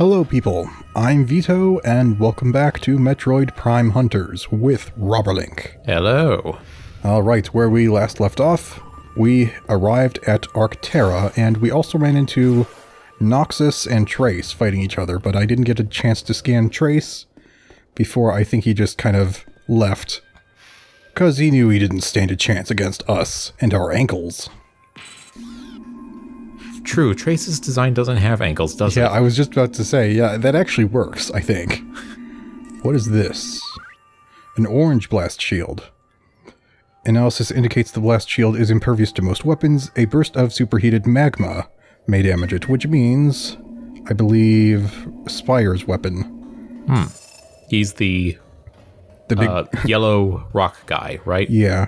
Hello people, I'm Vito, and welcome back to Metroid Prime Hunters with Robberlink. Hello. Alright, where we last left off, we arrived at Arcterra, and we also ran into Noxus and Trace fighting each other, but I didn't get a chance to scan Trace before I think he just kind of left, because he knew he didn't stand a chance against us and our ankles. True, Trace's design doesn't have ankles, does it? Yeah, I was just about to say, yeah, that actually works, I think. What is this? An orange blast shield. Analysis indicates the blast shield is impervious to most weapons. A burst of superheated magma may damage it, which means, I believe, Spire's weapon. He's the big yellow rock guy, right? Yeah.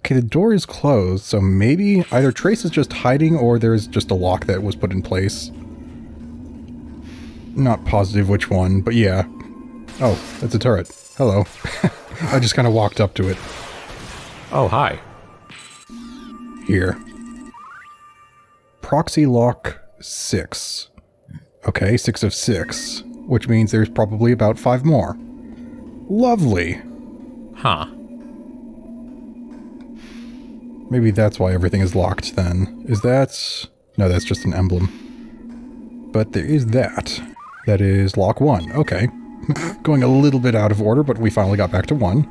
Okay, the door is closed, so maybe either Trace is just hiding or there's just a lock that was put in place. Not positive which one, but yeah. Oh, that's a turret. Hello. I just kind of walked up to it. Oh, hi. Here. Proxy lock 6. Okay, 6 of 6, which means there's probably about 5 more. Lovely. Huh. Maybe that's why everything is locked then. Is that... No, that's just an emblem. But there is that. That is lock 1. Okay. Going a little bit out of order, but we finally got back to 1.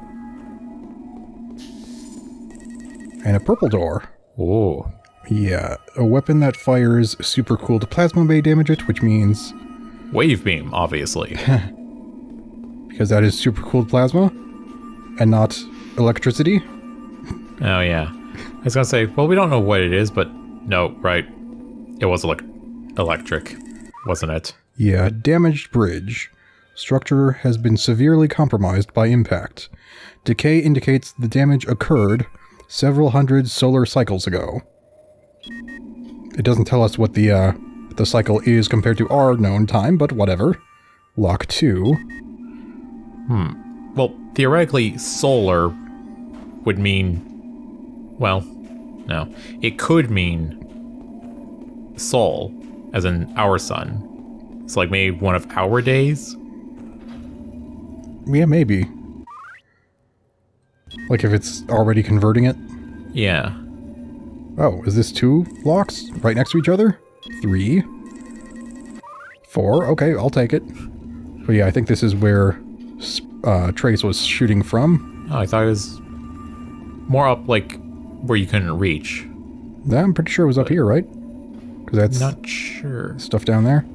And a purple door. Oh. Yeah, a weapon that fires super cooled plasma may damage it, which means... Wave beam, obviously. Because that is super cooled plasma, and not electricity. Oh, yeah. I was gonna say, well, we don't know what it is, but no, right? It was electric, wasn't it? Yeah, damaged bridge. Structure has been severely compromised by impact. Decay indicates the damage occurred several hundred solar cycles ago. It doesn't tell us what the cycle is compared to our known time, but whatever. Lock 2. Well, theoretically, solar would mean... Well, no. It could mean sol, as in our sun. It's like maybe one of our days? Yeah, maybe. Like if it's already converting it? Yeah. Oh, is this 2 locks right next to each other? 3. 4. Okay, I'll take it. But yeah, I think this is where Trace was shooting from. Oh, I thought it was more up, like, where you couldn't reach. Yeah, I'm pretty sure it was up here, right? Because that's Not sure. stuff down there.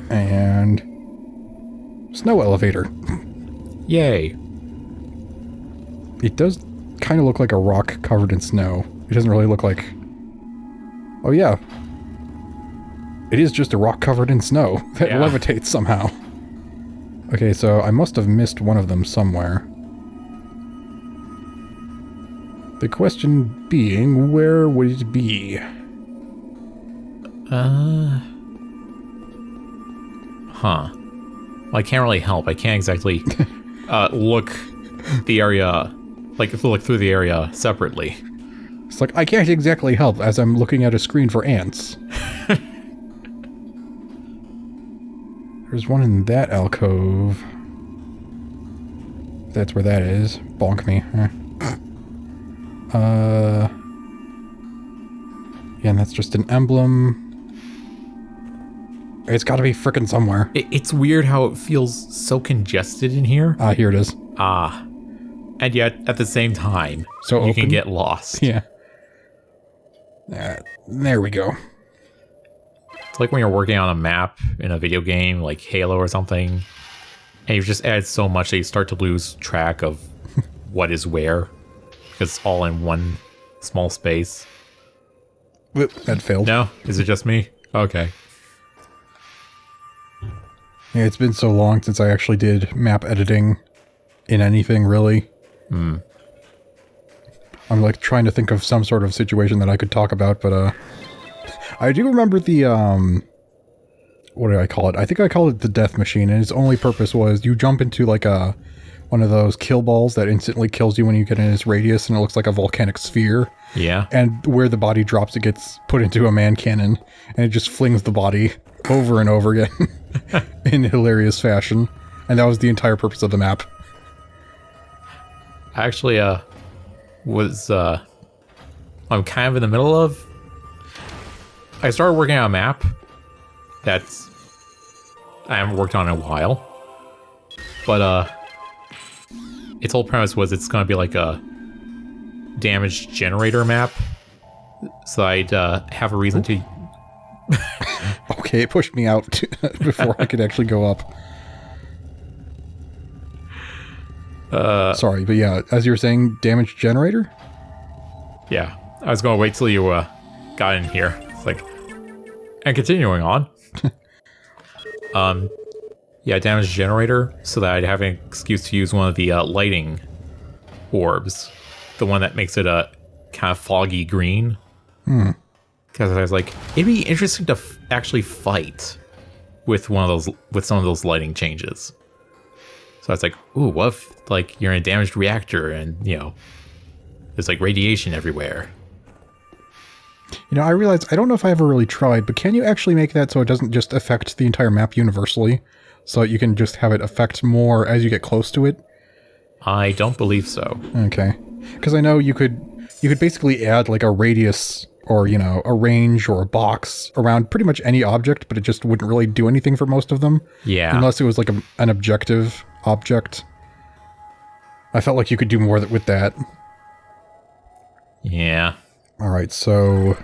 And... snow elevator. Yay. It does kind of look like a rock covered in snow. It doesn't really look like... Oh yeah. It is just a rock covered in snow that levitates somehow. Okay, so I must have missed one of them somewhere. The question being, where would it be? Huh. Well, I can't really help. I can't exactly look the area, like look through the area separately. It's like, I can't exactly help as I'm looking at a screen for ants. There's one in that alcove. That's where that is. Bonk me. Yeah, and that's just an emblem. It's gotta be frickin' somewhere. It's weird how it feels so congested in here. Ah, here it is. And yet, at the same time, So you open? can get lost. Yeah. There we go. It's like when you're working on a map in a video game, like Halo or something, and you've just added so much that you start to lose track of what is where, because it's all in one small space. Whoop, that failed. No? Is it just me? Okay. Yeah, it's been so long since I actually did map editing in anything, really. I'm like trying to think of some sort of situation that I could talk about, but I do remember the what did I call it? I think I called it the death machine, and its only purpose was you jump into like one of those kill balls that instantly kills you when you get in its radius, and it looks like a volcanic sphere. Yeah. And where the body drops, it gets put into a man cannon, and it just flings the body over and over again in hilarious fashion. And that was the entire purpose of the map. I actually was I'm kind of in the middle of. I started working on a map that's I haven't worked on in a while, but its whole premise was it's going to be like a damage generator map, so I'd have a reason to. Okay, it pushed me out before I could actually go up. Sorry, but yeah, as you were saying, damage generator? Yeah, I was going to wait till you got in here. It's like, and continuing on. Yeah, damage generator, so that I'd have an excuse to use one of the lighting orbs. The one that makes it a kind of foggy green. Because I was like, it'd be interesting to actually fight with one of those, with some of those lighting changes. So I was like, ooh, what if, like, you're in a damaged reactor and, you know, there's, like, radiation everywhere? You know, I realized, I don't know if I ever really tried, but can you actually make that so it doesn't just affect the entire map universally? So you can just have it affect more as you get close to it? I don't believe so. Okay. Because I know you could basically add, like, a radius or, you know, a range or a box around pretty much any object, but it just wouldn't really do anything for most of them. Yeah. Unless it was, like, an objective object. I felt like you could do more with that. Yeah. Alright, so...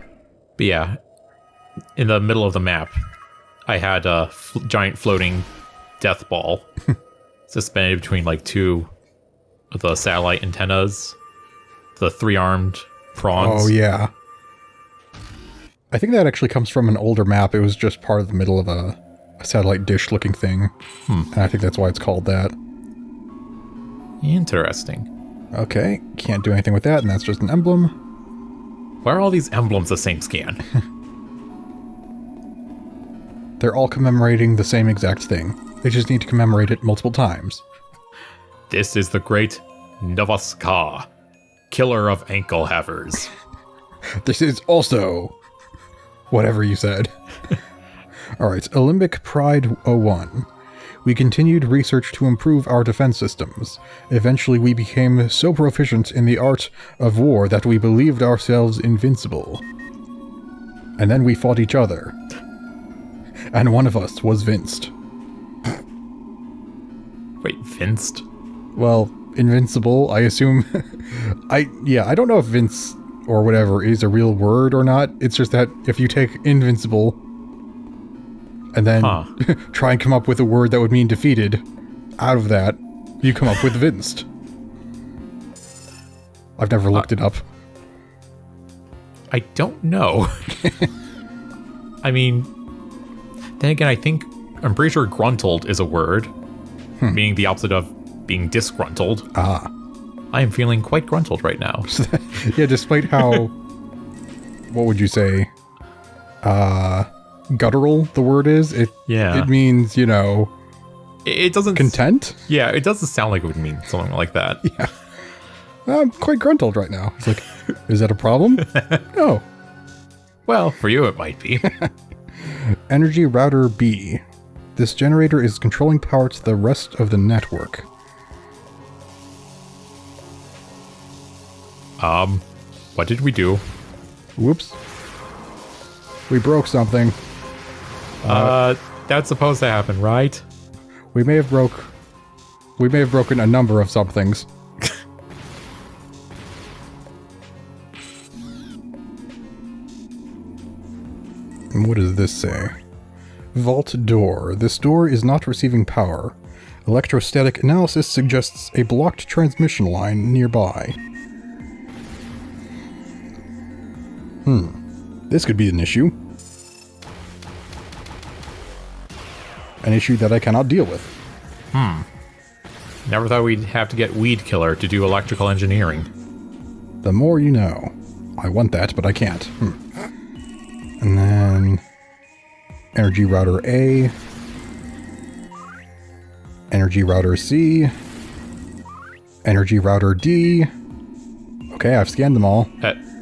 But yeah, in the middle of the map, I had a giant floating death ball suspended between, like, two of the satellite antennas. The three-armed prongs. Oh, yeah. I think that actually comes from an older map. It was just part of the middle of a satellite dish-looking thing. And I think that's why it's called that. Interesting. Okay, can't do anything with that, and that's just an emblem. Why are all these emblems the same scan? They're all commemorating the same exact thing. They just need to commemorate it multiple times. This is the great Novaska, killer of ankle havers. This is also... whatever you said. Alright, Olympic Pride 01. We continued research to improve our defense systems. Eventually we became so proficient in the art of war that we believed ourselves invincible. And then we fought each other. And one of us was vinced. Wait, vinced? Well, invincible, I assume... I don't know if vince or whatever is a real word or not. It's just that if you take invincible and then try and come up with a word that would mean defeated, out of that, you come up with vinced. I've never looked it up. I don't know. I mean, then again, I'm pretty sure gruntled is a word, meaning the opposite of being disgruntled. Ah. I am feeling quite gruntled right now. Yeah, despite how, what would you say, guttural the word is, it means, you know, it doesn't... content? Yeah, it doesn't sound like it would mean something like that. Yeah. I'm quite gruntled right now. It's like, is that a problem? No. Well, for you it might be. Energy Router B. This generator is controlling power to the rest of the network. What did we do? Whoops. We broke something. That's supposed to happen, right? We may have broken a number of somethings. And what does this say? Vault door. This door is not receiving power. Electrostatic analysis suggests a blocked transmission line nearby. This could be an issue. An issue that I cannot deal with. Never thought we'd have to get Weed Killer to do electrical engineering. The more you know. I want that, but I can't. And then... Energy Router A. Energy Router C. Energy Router D. Okay, I've scanned them all.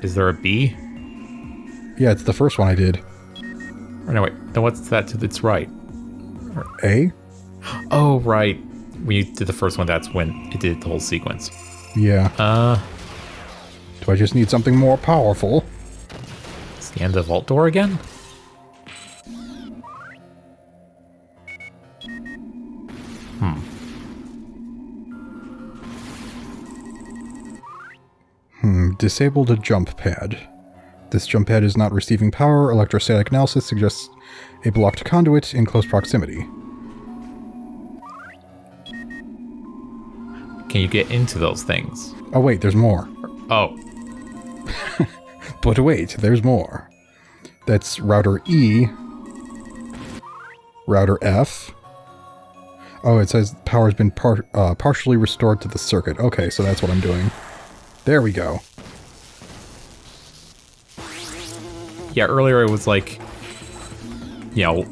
Is there a B? Yeah, it's the first one I did. Or no, wait. Then what's that to its right? A? Oh, right. When you did the first one, that's when it did the whole sequence. Yeah. Do I just need something more powerful? Scan the vault door again? Disabled a jump pad. This jump pad is not receiving power. Electrostatic analysis suggests a blocked conduit in close proximity. Can you get into those things? Oh wait, there's more. Oh. But wait, there's more. That's router E. Router F. Oh, it says power has been partially restored to the circuit. Okay, so that's what I'm doing. There we go. Yeah, earlier it was like, you know,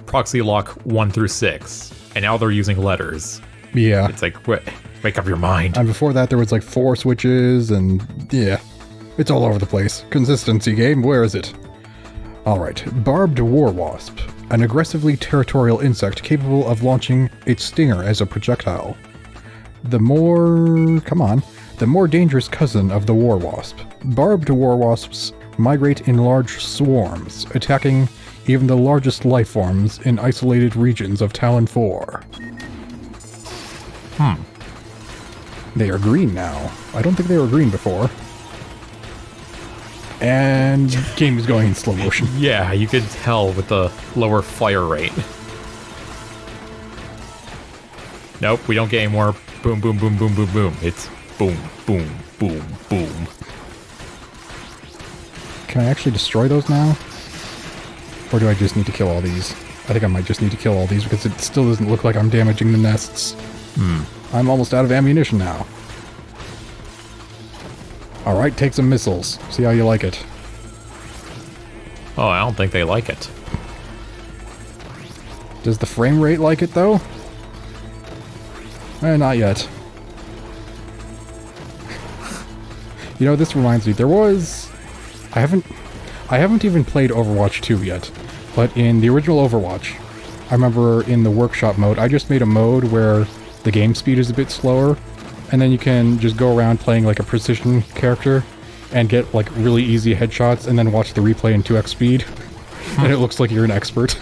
proxy lock 1 through 6, and now they're using letters. Yeah. It's like, wake up your mind. And before that, there was like 4 switches, and yeah. It's all over the place. Consistency game, where is it? Alright, Barbed War Wasp. An aggressively territorial insect capable of launching its stinger as a projectile. The more dangerous cousin of the war wasp. Barbed war wasps migrate in large swarms, attacking even the largest life forms in isolated regions of Talon 4. They are green now. I don't think they were green before. And game is going in slow motion. Yeah, you could tell with the lower fire rate. Nope, we don't get any more boom, boom, boom, boom, boom, boom. It's boom, boom, boom, boom. Can I actually destroy those now? Or do I just need to kill all these? I think I might just need to kill all these because it still doesn't look like I'm damaging the nests. I'm almost out of ammunition now. Alright, take some missiles. See how you like it. Oh, I don't think they like it. Does the frame rate like it, though? Not yet. You know, this reminds me, there was... I haven't even played Overwatch 2 yet, but in the original Overwatch, I remember in the workshop mode, I just made a mode where the game speed is a bit slower, and then you can just go around playing like a precision character and get like really easy headshots and then watch the replay in 2x speed, and it looks like you're an expert.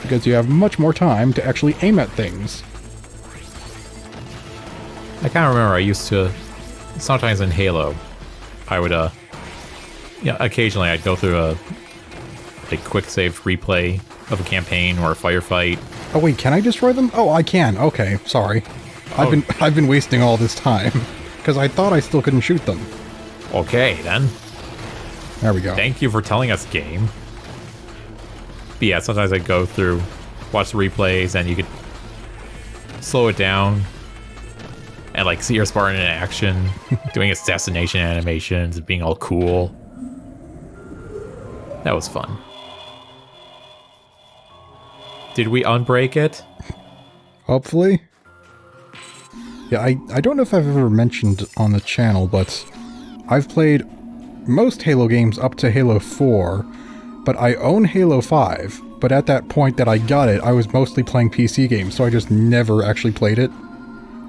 Because you have much more time to actually aim at things. I kind of remember I used to, sometimes in Halo, I would, occasionally I'd go through a quick save replay of a campaign or a firefight. Oh wait, can I destroy them? Oh, I can. Okay, sorry. I've been wasting all this time because I thought I still couldn't shoot them. Okay, then. There we go. Thank you for telling us, game. But yeah, sometimes I'd go through, watch the replays, and you could slow it down and like see your Spartan in action, doing assassination animations and being all cool. That was fun. Did we unbreak it? Hopefully. Yeah, I don't know if I've ever mentioned on the channel, but I've played most Halo games up to Halo 4, but I own Halo 5, but at that point that I got it, I was mostly playing PC games, so I just never actually played it.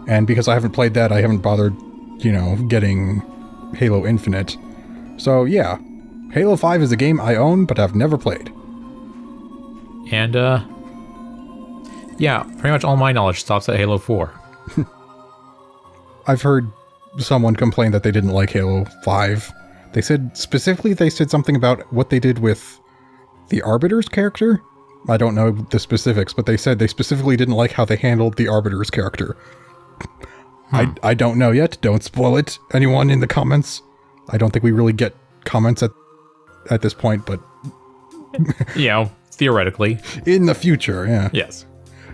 And because I haven't played that, I haven't bothered, getting Halo Infinite. So yeah, Halo 5 is a game I own, but I've never played. And, yeah, pretty much all my knowledge stops at Halo 4. I've heard someone complain that they didn't like Halo 5. They said something about what they did with the Arbiter's character. I don't know the specifics, but they said they specifically didn't like how they handled the Arbiter's character. I don't know yet. Don't spoil it. Anyone in the comments? I don't think we really get comments at this point, but... Theoretically. In the future, yeah. Yes.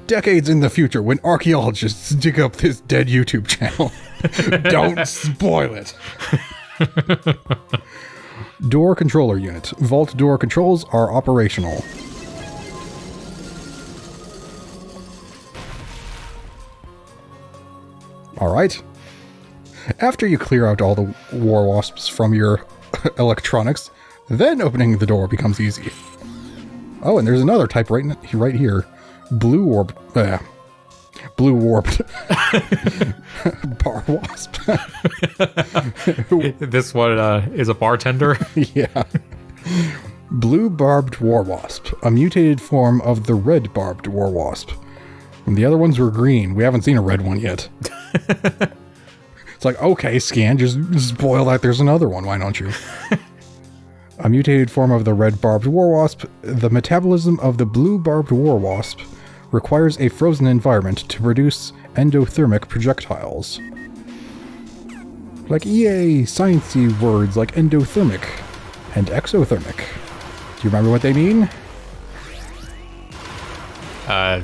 Decades in the future, when archaeologists dig up this dead YouTube channel. Don't spoil it. Door controller unit. Vault door controls are operational. Alright. After you clear out all the war wasps from your electronics, Then opening the door becomes easy. Oh, and there's another type right here. Blue warped. Blue warped. Barbed wasp. This one is a bartender? Yeah. Blue Barbed War Wasp, a mutated form of the red Barbed War Wasp. And the other ones were green. We haven't seen a red one yet. It's like, okay, Scan, just spoil that there's another one. Why don't you? A mutated form of the red Barbed War Wasp, the metabolism of the blue Barbed War Wasp requires a frozen environment to produce endothermic projectiles. Like, yay, sciencey words like endothermic and exothermic. Do you remember what they mean? Have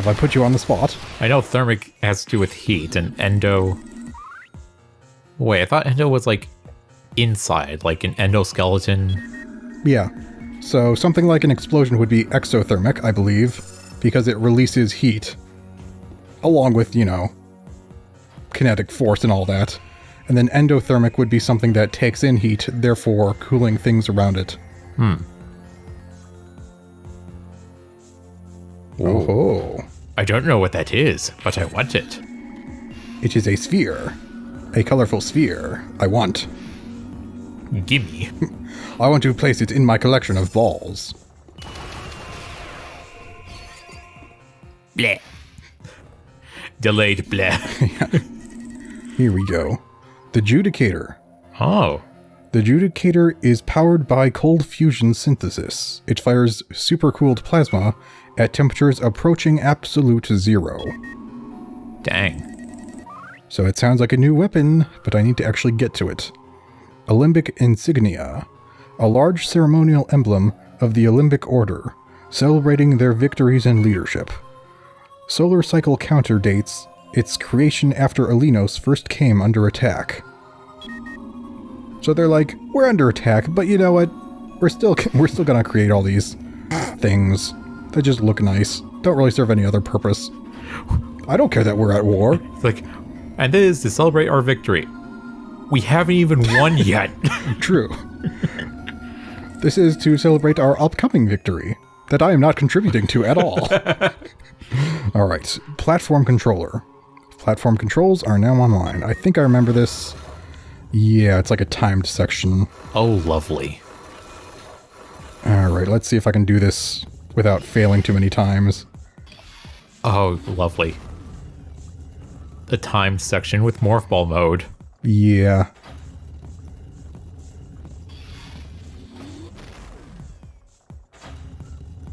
I put you on the spot? I know thermic has to do with heat, and endo... Wait, I thought endo was like inside, like an endoskeleton. Yeah. So something like an explosion would be exothermic, I believe, because it releases heat. Along with, you know, kinetic force and all that. And then endothermic would be something that takes in heat, therefore cooling things around it. Oh. I don't know what that is, but I want it. It is a sphere. A colorful sphere. I want. Gimme. I want to place it in my collection of balls. Bleh. Delayed bleh. Here we go. The Judicator. Oh. The Judicator is powered by cold fusion synthesis. It fires supercooled plasma at temperatures approaching absolute zero. Dang. So it sounds like a new weapon, but I need to actually get to it. Alembic Insignia. A large ceremonial emblem of the Alembic Order, celebrating their victories and leadership. Solar cycle counter dates its creation after Alinos first came under attack. So they're like, we're under attack, but you know what? We're still gonna create all these things that just look nice. Don't really serve any other purpose. I don't care that we're at war. It's like, and this is to celebrate our victory. We haven't even won yet. True. This is to celebrate our upcoming victory that I am not contributing to at all. All right, platform controller. Platform controls are now online. I think I remember this. Yeah, it's like a timed section. Oh, lovely. All right, let's see if I can do this without failing too many times. Oh, lovely. The timed section with morph ball mode. Yeah.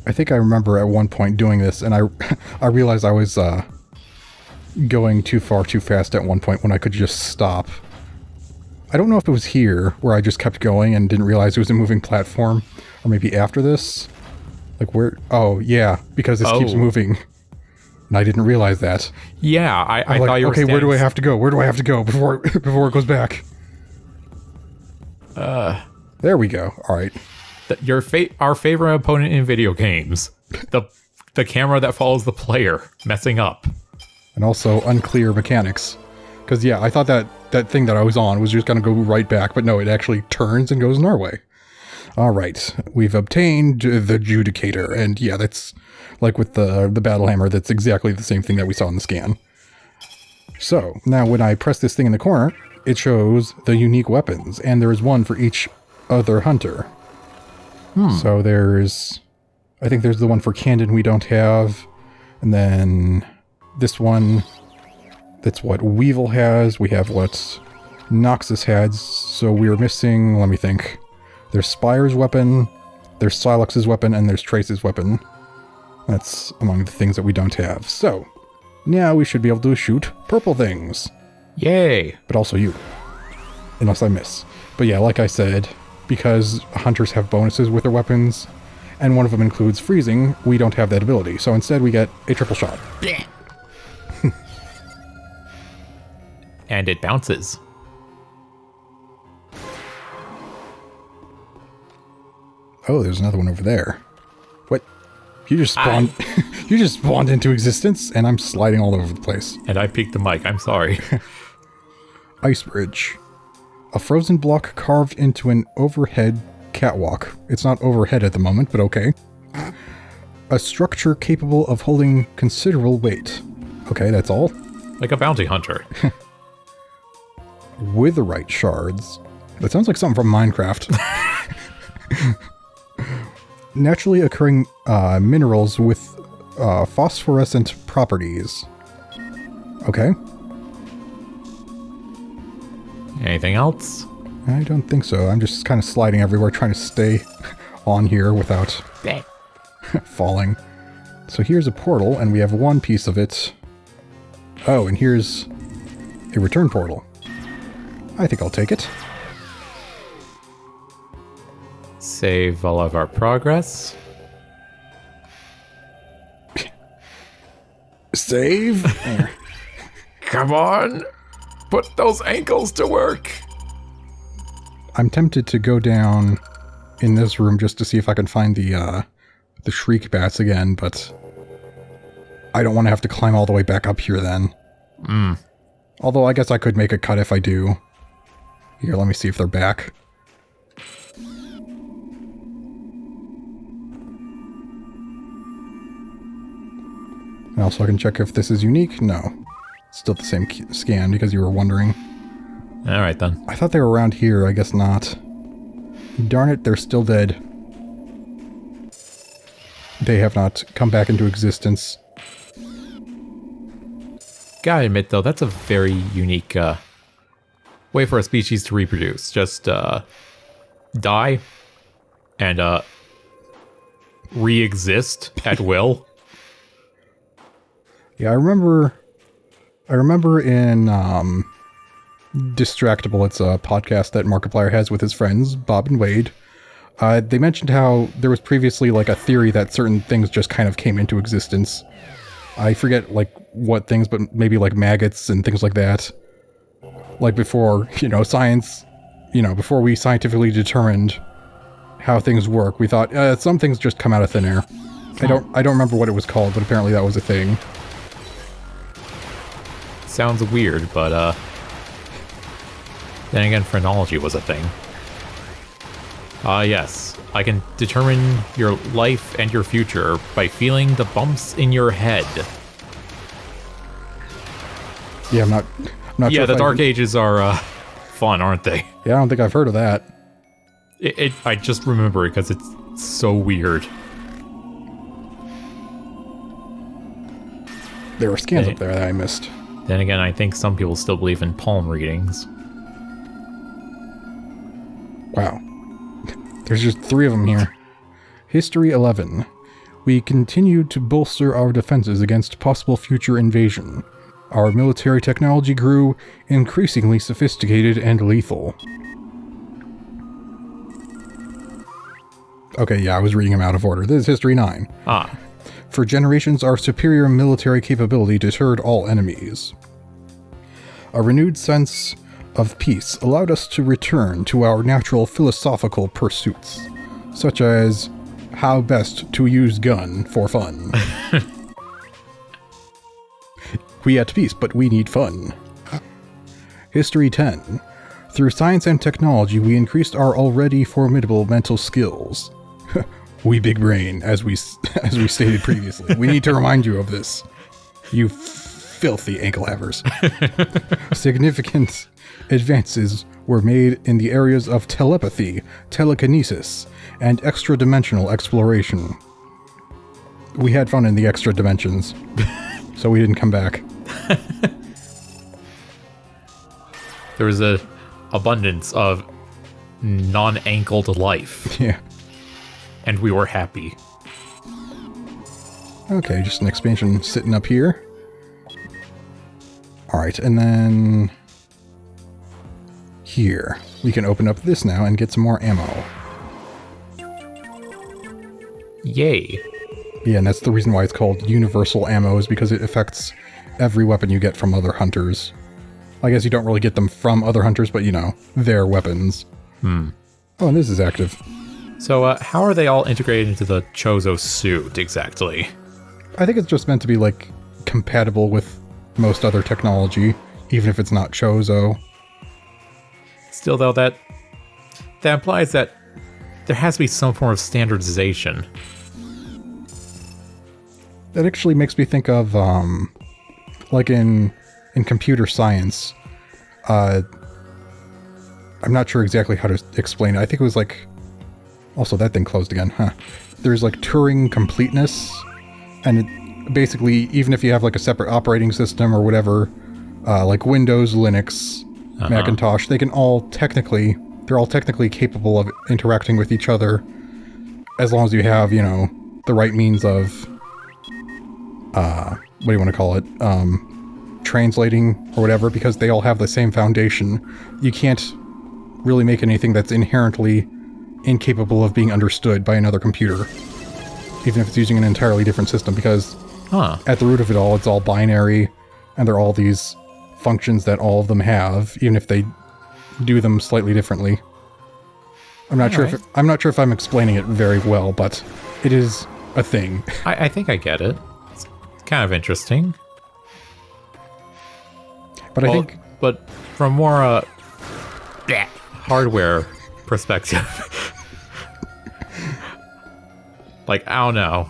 I think I remember at one point doing this, and I realized I was going too far too fast at one point when I could just stop. I don't know if it was here where I just kept going and didn't realize it was a moving platform, or maybe after this. Like where? Oh yeah, because this keeps moving, and I didn't realize that. Yeah, I like, thought you were. Okay, where do I have to go? Where do I have to go before it goes back? There we go. All right. Our favorite opponent in video games, the camera that follows the player messing up, and also unclear mechanics. Because yeah, I thought that thing that I was on was just gonna go right back, but no, it actually turns and goes in our way. All right, we've obtained the Judicator, and yeah, that's like with the battle hammer. That's exactly the same thing that we saw in the scan. So now, when I press this thing in the corner, it shows the unique weapons, and there is one for each other hunter. So I think there's the one for Candon we don't have, and then this one, that's what Weevil has. We have what Noxus has, so we're missing, let me think. There's Spire's weapon, there's Silux's weapon, and there's Trace's weapon. That's among the things that we don't have. So, now we should be able to shoot purple things. Yay! But also you. Unless I miss. But yeah, like I said, because hunters have bonuses with their weapons, and one of them includes freezing, we don't have that ability. So instead we get a triple shot. And it bounces. Oh, there's another one over there. What? You just spawned you just spawned into existence, and I'm sliding all over the place. And I peeked the mic, I'm sorry. Ice Bridge. A frozen block carved into an overhead catwalk. It's not overhead at the moment, but okay. A structure capable of holding considerable weight. Okay, that's all. Like a bounty hunter. Witherite shards. That sounds like something from Minecraft. Naturally occurring minerals with phosphorescent properties. Okay. Anything else? I don't think so. I'm just kind of sliding everywhere, trying to stay on here without falling. So here's a portal, and we have one piece of it. Oh, and here's a return portal. I think I'll take it. Save all of our progress. Save? There. Come on! Put those ankles to work! I'm tempted to go down in this room just to see if I can find the shriek bats again, but I don't want to have to climb all the way back up here then. Although I guess I could make a cut if I do. Here, let me see if they're back. And also I can check if this is unique. No. Still the same scan because you were wondering. Alright then. I thought they were around here. I guess not. Darn it, they're still dead. They have not come back into existence. Gotta admit though, that's a very unique way for a species to reproduce. Just die and re-exist at will. Yeah, I remember in Distractable, it's a podcast that Markiplier has with his friends, Bob and Wade. They mentioned how there was previously like a theory that certain things just kind of came into existence. I forget like what things, but maybe like maggots and things like that. Like before, science, before we scientifically determined how things work, we thought some things just come out of thin air. I don't remember what it was called, but apparently that was a thing. Sounds weird, but then again, phrenology was a thing. Yes, I can determine your life and your future by feeling the bumps in your head. Yeah, I'm not yeah, sure. The Dark Ages are fun, aren't they? Yeah, I don't think I've heard of that. I just remember it because it's so weird. There were scans up there that I missed. Then again, I think some people still believe in palm readings. Wow. There's just 3 of them here. History 11. We continued to bolster our defenses against possible future invasion. Our military technology grew increasingly sophisticated and lethal. Okay, yeah, I was reading them out of order. This is History 9. For generations, our superior military capability deterred all enemies. A renewed sense of peace allowed us to return to our natural philosophical pursuits, such as how best to use gun for fun. We at peace, but we need fun. History 10. Through science and technology, we increased our already formidable mental skills. We big brain, as we stated previously. We need to remind you of this. You filthy ankle havers. Significant advances were made in the areas of telepathy, telekinesis, and extra-dimensional exploration. We had fun in the extra dimensions, so we didn't come back. There was a abundance of non-ankled life. Yeah. And we were happy. Okay, just an expansion sitting up here. Alright, and then here. We can open up this now and get some more ammo. Yay. Yeah, and that's the reason why it's called universal ammo, is because it affects every weapon you get from other hunters. I guess you don't really get them from other hunters, but their weapons. Oh, and this is active. So, how are they all integrated into the Chozo suit, exactly? I think it's just meant to be, compatible with most other technology, even if it's not Chozo. Still, though, that implies that there has to be some form of standardization. That actually makes me think of, like in computer science. I'm not sure exactly how to explain it. I think it was like... Also, that thing closed again, huh? There's like Turing completeness, and it, basically, even if you have like a separate operating system or whatever, like Windows, Linux, Macintosh, they're all technically capable of interacting with each other, as long as you have, you know, the right means of, what do you want to call it? Translating or whatever, because they all have the same foundation. You can't really make anything that's inherently incapable of being understood by another computer, even if it's using an entirely different system, because at the root of it all, it's all binary, and there are all these functions that all of them have, even if they do them slightly differently. I'm not sure if I'm explaining it very well, but it is a thing. I think I get it. It's kind of interesting. But I think... But from more hardware perspective, like, I don't know.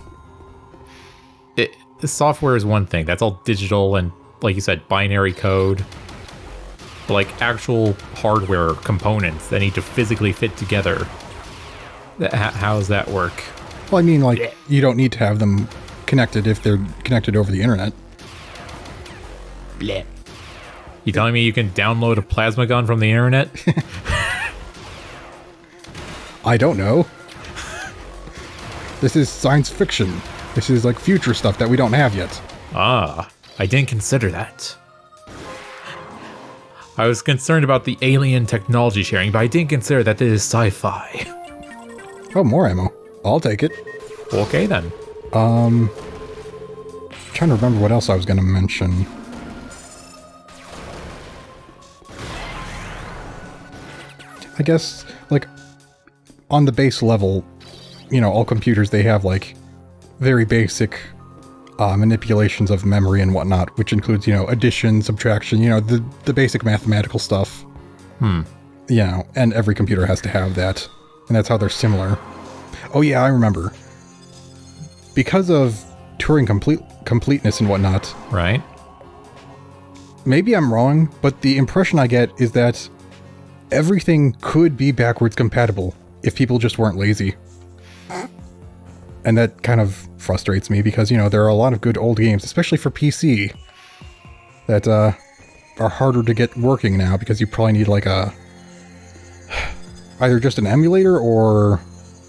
The software is one thing. That's all digital and, like you said, binary code. But, like, actual hardware components that need to physically fit together, how does that work? Well, I mean, like, you don't need to have them connected if they're connected over the internet. Bleh. You telling me you can download a plasma gun from the internet? I don't know. This is science fiction. This is like future stuff that we don't have yet. Ah, I didn't consider that. I was concerned about the alien technology sharing, but I didn't consider that this is sci-fi. Oh, more ammo. I'll take it. Okay, then. Trying to remember what else I was going to mention. I guess, like, on the base level, you know, all computers, they have, like, very basic manipulations of memory and whatnot, which includes, you know, addition, subtraction, you know, the basic mathematical stuff. You know, and every computer has to have that, and that's how they're similar. Oh yeah, I remember. Because of Turing completeness and whatnot... Right. Maybe I'm wrong, but the impression I get is that everything could be backwards compatible if people just weren't lazy. And that kind of frustrates me because, you know, there are a lot of good old games, especially for PC, that are harder to get working now because you probably need like either just an emulator or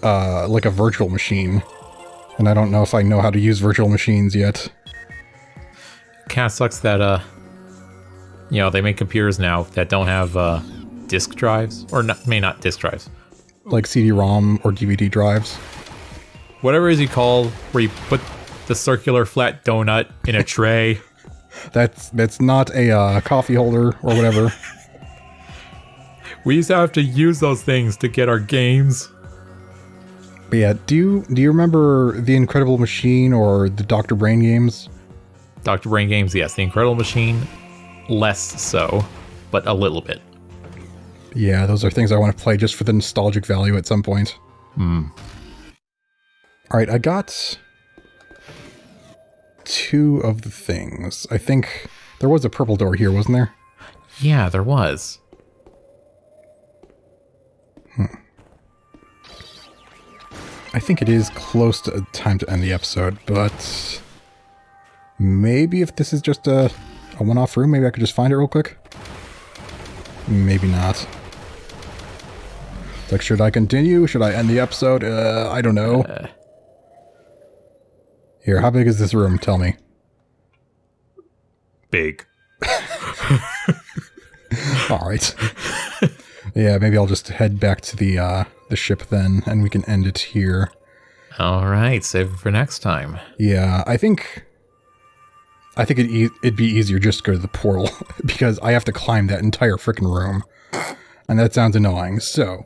like a virtual machine. And I don't know if I know how to use virtual machines yet. Kind of sucks that, you know, they make computers now that don't have disk drives, or not disk drives. Like CD-ROM or DVD drives. Whatever it is you call, where you put the circular flat donut in a tray. That's not a coffee holder or whatever. We used to have to use those things to get our games. But yeah, do you remember The Incredible Machine or the Dr. Brain games? Dr. Brain games, yes. The Incredible Machine, less so, but a little bit. Yeah, those are things I want to play just for the nostalgic value at some point. Alright, I got 2 of the things. I think there was a purple door here, wasn't there? Yeah, there was. I think it is close to time to end the episode, but maybe if this is just a one-off room, maybe I could just find it real quick? Maybe not. It's like, should I continue? Should I end the episode? I don't know. Here, how big is this room? Tell me. Big. Alright. Yeah, maybe I'll just head back to the ship then, and we can end it here. Alright, save it for next time. Yeah, I think it'd be easier just to go to the portal, because I have to climb that entire frickin' room. And that sounds annoying, so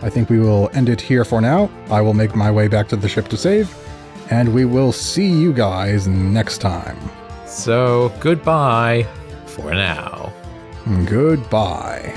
I think we will end it here for now. I will make my way back to the ship to save, and we will see you guys next time. So, goodbye for now. Goodbye.